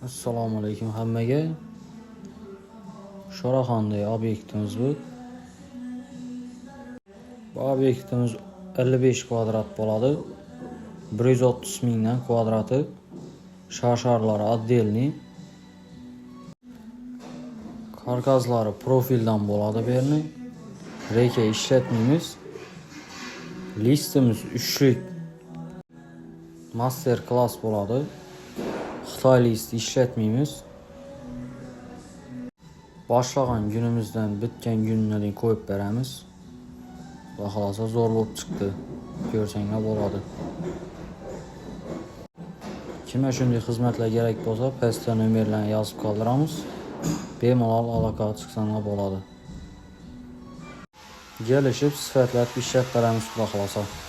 Assalomu alaykum hammaga. Shoraxonda obyektimiz bu. Bu obyektimiz 55 kvadrat bo'ladi. 130 mingdan kvadrati. Sharsharlari отдельный. Karkazlari profildan bo'ladi bu yerni. Reka ishlatmaymiz. Listimiz 3lik. Master class bo'ladi. Xitoy list ishlatmaymiz. Boshlagan günimizdan bitgan kunlarni qo'yib beramiz. Xudo xolasa zo'r bo'lib chiqdi. Ko'rsanglar bo'ladi. Kimga shunday xizmatlar kerak bo'lsa, pastda nomerlarni yozib qoldiramiz. Bemalol aloqaga chiqsanglar bo'ladi. Kelishib sifatlab ishlab beramiz, xudo xolasa.